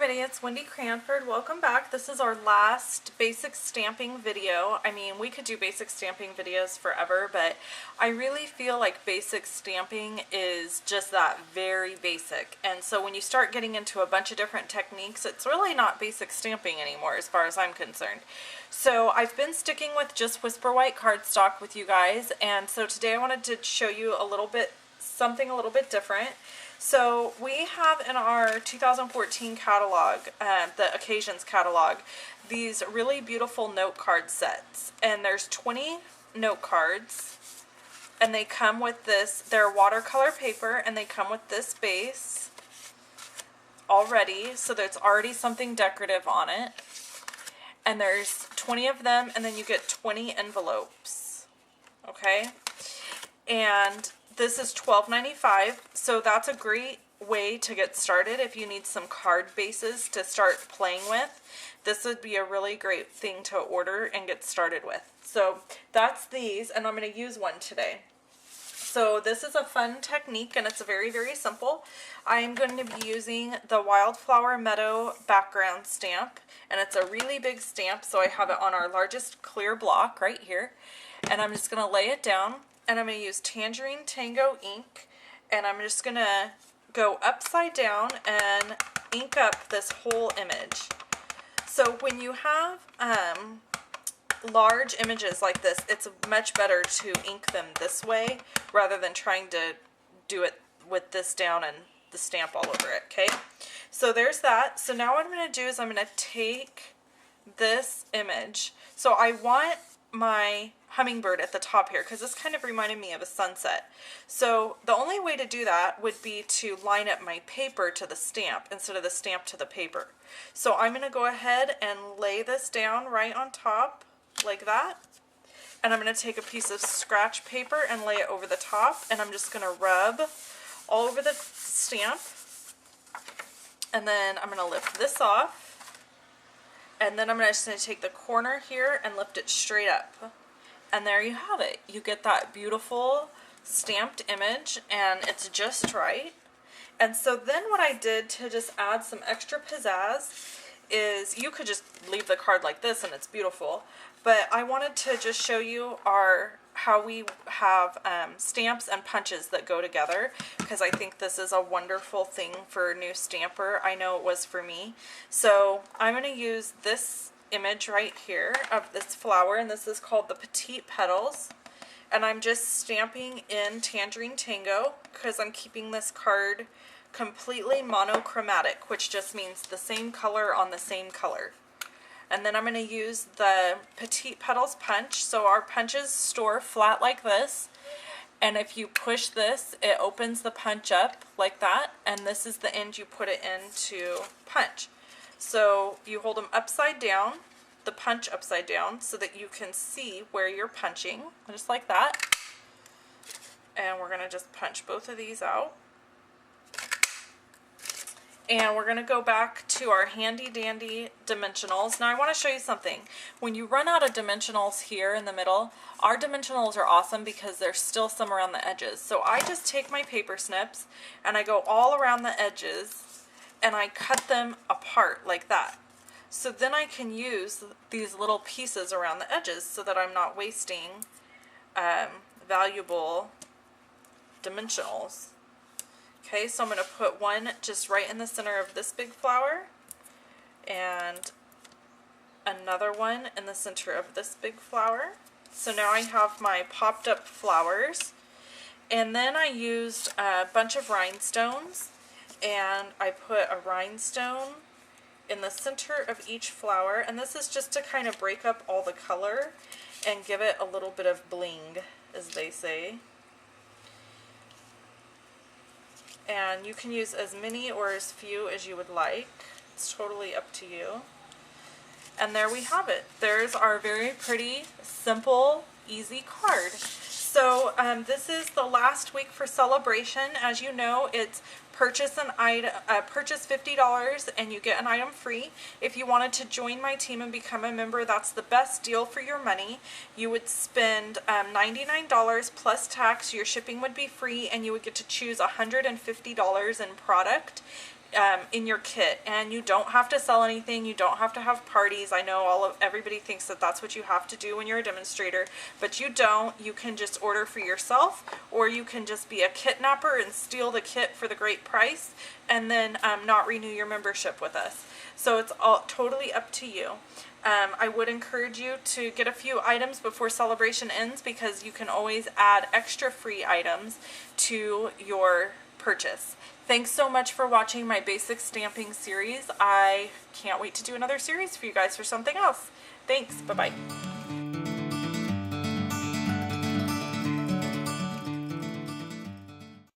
everybody, it's Wendy Cranford. Welcome back. This is our last basic stamping video. I mean, we could do basic stamping videos forever, but I really feel like basic stamping is just that, very basic. And so when you start getting into a bunch of different techniques, it's really not basic stamping anymore as far as I'm concerned. So I've been sticking with just Whisper White cardstock with you guys, and so today I wanted to show you something a little bit different. So we have in our 2014 catalog, the Occasions catalog, these really beautiful note card sets. And there's 20 note cards, and they come with this, they're watercolor paper, and they come with this base already, so there's already something decorative on it. And there's 20 of them, and then you get 20 envelopes, okay? And this is $12.95, so that's a great way to get started if you need some card bases to start playing with. This would be a really great thing to order and get started with. So that's these, and I'm going to use one today. So this is a fun technique, and it's very, very simple. I'm going to be using the Wildflower Meadow background stamp, and it's a really big stamp, so I have it on our largest clear block right here. And I'm just going to lay it down. And I'm going to use Tangerine Tango ink, and I'm just going to go upside down and ink up this whole image. So when you have large images like this, it's much better to ink them this way rather than trying to do it with this down and the stamp all over it, okay? So there's that. So now what I'm going to do is I'm going to take this image. So I want my hummingbird at the top here because this kind of reminded me of a sunset. So the only way to do that would be to line up my paper to the stamp instead of the stamp to the paper. So I'm going to go ahead and lay this down right on top like that. And I'm going to take a piece of scratch paper and lay it over the top, and I'm just going to rub all over the stamp. And then I'm going to lift this off. And then I'm just going to take the corner here and lift it straight up. And there you have it. You get that beautiful stamped image, and it's just right. And so then what I did to just add some extra pizzazz is, you could just leave the card like this and it's beautiful. But I wanted to just show you how we have stamps and punches that go together, because I think this is a wonderful thing for a new stamper. I know it was for me. So I'm going to use this image right here of this flower, and this is called the Petite Petals, and I'm just stamping in Tangerine Tango because I'm keeping this card completely monochromatic, which just means the same color on the same color. And then I'm going to use the Petite Petals punch. So our punches store flat like this, and if you push this, it opens the punch up like that, and this is the end you put it into punch. So you hold them upside down, the punch upside down, so that you can see where you're punching, just like that. And we're going to just punch both of these out. And we're going to go back to our handy dandy dimensionals. Now I want to show you something. When you run out of dimensionals here in the middle, our dimensionals are awesome because there's still some around the edges. So I just take my paper snips and I go all around the edges and I cut them apart like that. So then I can use these little pieces around the edges so that I'm not wasting valuable dimensionals. Okay, so I'm going to put one just right in the center of this big flower, and another one in the center of this big flower. So now I have my popped up flowers, and then I used a bunch of rhinestones, and I put a rhinestone in the center of each flower, and this is just to kind of break up all the color and give it a little bit of bling, as they say. And you can use as many or as few as you would like. It's totally up to you. And there we have it. There's our very pretty, simple, easy card. So this is the last week for celebration. As you know, it's purchase an item, purchase $50 and you get an item free. If you wanted to join my team and become a member, that's the best deal for your money. You would spend $99 plus tax. Your shipping would be free, and you would get to choose $150 in product in your kit, and you don't have to sell anything. You don't have to have parties. I know everybody thinks that that's what you have to do when you're a demonstrator, but you don't. You can just order for yourself, or you can just be a kidnapper and steal the kit for the great price, and then not renew your membership with us. So it's all totally up to you. I would encourage you to get a few items before celebration ends, because you can always add extra free items to your purchase. Thanks so much for watching my basic stamping series. I can't wait to do another series for you guys for something else. Thanks. Bye-bye.